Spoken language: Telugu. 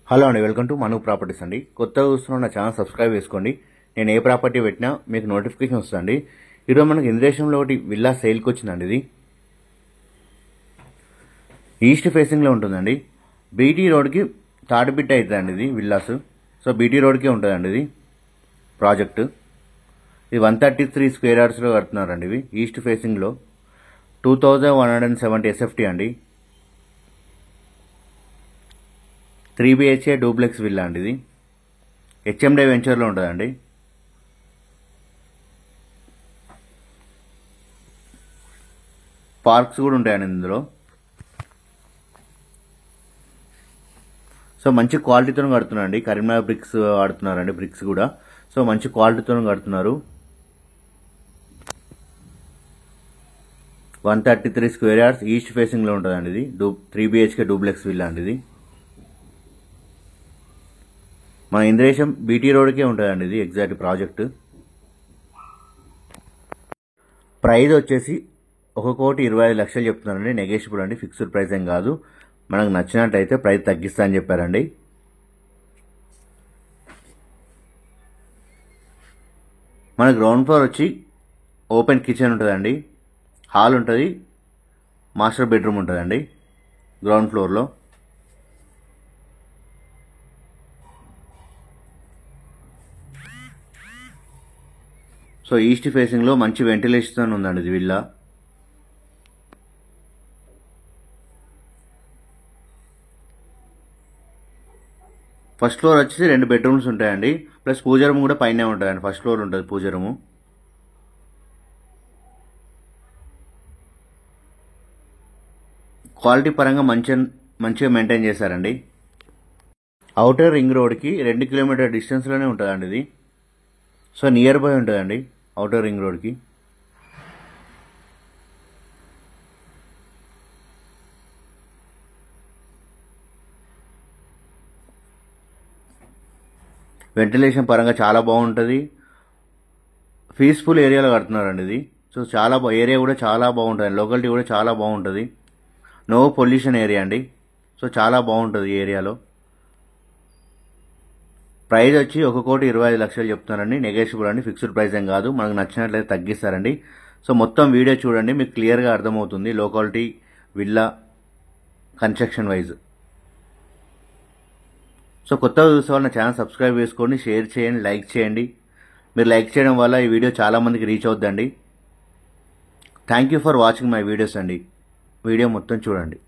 హలో అండి, వెల్కమ్ టు మను ప్రాపర్టీస్ అండి. కొత్తగా చూస్తున్న నా ఛానల్ సబ్స్క్రైబ్ చేసుకోండి. నేను ఏ ప్రాపర్టీ పెట్టినా మీకు నోటిఫికేషన్ వస్తుందండి. ఈరోజు మనకి ఇంద్రేశంలో ఒకటి విల్లా సేల్కి వచ్చిందండి. ఇది ఈస్ట్ ఫేసింగ్లో ఉంటుందండి. బీటీ రోడ్కి థర్డ్ బిట్ అవుతుందండి ఇది విల్లాస్. సో బీటీ రోడ్కే ఉంటుందండి ఇది ప్రాజెక్టు. ఇది 133 స్క్వేర్ యార్డ్స్లో కడుతున్నారండి. ఇవి ఈస్ట్ ఫేసింగ్లో 2170 SFT అండి. 3 BHK డూప్లెక్స్ విల్లా అండి. ఇది HMD వెంచర్లో ఉంటుందండి. పార్క్స్ కూడా ఉంటాయండి ఇందులో. సో మంచి క్వాలిటీతో కడుతున్నారండి. కరీంనగర్ బ్రిక్స్ వాడుతున్నారండి. బ్రిక్స్ కూడా సో మంచి క్వాలిటీతో కడుతున్నారు. 133 స్క్వేర్ యార్డ్స్ ఈస్ట్ ఫేసింగ్లో ఉంటుందండి. ఇది 3 BHK డూప్లెక్స్ విల్లా అండి. ఇది మన ఇంద్రేశం బీటీ రోడ్కే ఉంటుందండి. ఇది ఎగ్జాక్ట్ ప్రాజెక్ట్. ప్రైస్ వచ్చేసి 1,25,00,000 చెప్తున్నారండి. నెగోషియబుల్ అండి, ఫిక్స్డ్ ప్రైస్ ఏం కాదు. మనకు నచ్చినట్టయితే ప్రైస్ తగ్గిస్తా అని చెప్పారండి. మన గ్రౌండ్ ఫ్లోర్ వచ్చి ఓపెన్ కిచెన్ ఉంటుందండి, హాల్ ఉంటుంది, మాస్టర్ బెడ్రూమ్ ఉంటుందండి గ్రౌండ్ ఫ్లోర్లో. సో ఈస్ట్ ఫేసింగ్లో మంచి వెంటిలేషన్ ఉందండి ఇది విల్లా. ఫస్ట్ ఫ్లోర్ వచ్చేసి 2 బెడ్రూమ్స్ ఉంటాయండి, ప్లస్ పూజ రూమ్ కూడా పైనే ఉంటుందండి. ఫస్ట్ ఫ్లోర్ ఉంటుంది పూజ రూము. క్వాలిటీ పరంగా మంచిగా మెయింటైన్ చేశారండి. ఔటర్ రింగ్ రోడ్కి 2 కిలోమీటర్ డిస్టెన్స్లోనే ఉంటుందండి ఇది. సో నియర్ బై ఉంటుందండి ఔటర్ రింగ్ రోడ్కి. వెంటిలేషన్ పరంగా చాలా బాగుంటుంది. పీస్ఫుల్ ఏరియాలో కడుతున్నారండి ఇది. సో ఏరియా కూడా చాలా బాగుంటుంది. లొకాలిటీ కూడా చాలా బాగుంటుంది. నో పొల్యూషన్ ఏరియా అండి. సో చాలా బాగుంటుంది ఈ ఏరియాలో. ప్రైస్ వచ్చి 1,25,00,000 చెప్తున్నారండి. నెగోషియబుల్ అండి, ఫిక్స్డ్ ప్రైస్ ఏం కాదు. మనకు నచ్చినట్లయితే తగ్గిస్తారండి. సో మొత్తం వీడియో చూడండి, మీకు క్లియర్గా అర్థమవుతుంది locality, villa, construction wise. So కొత్తగా చూసే వాళ్ళు నా ఛానల్ సబ్స్క్రైబ్ చేసుకోండి, షేర్ చేయండి, లైక్ చేయండి. మీరు లైక్ చేయడం వల్ల ఈ వీడియో చాలామందికి రీచ్ అవుద్దండి. Thank you for watching my videos అండి. వీడియో మొత్తం చూడండి.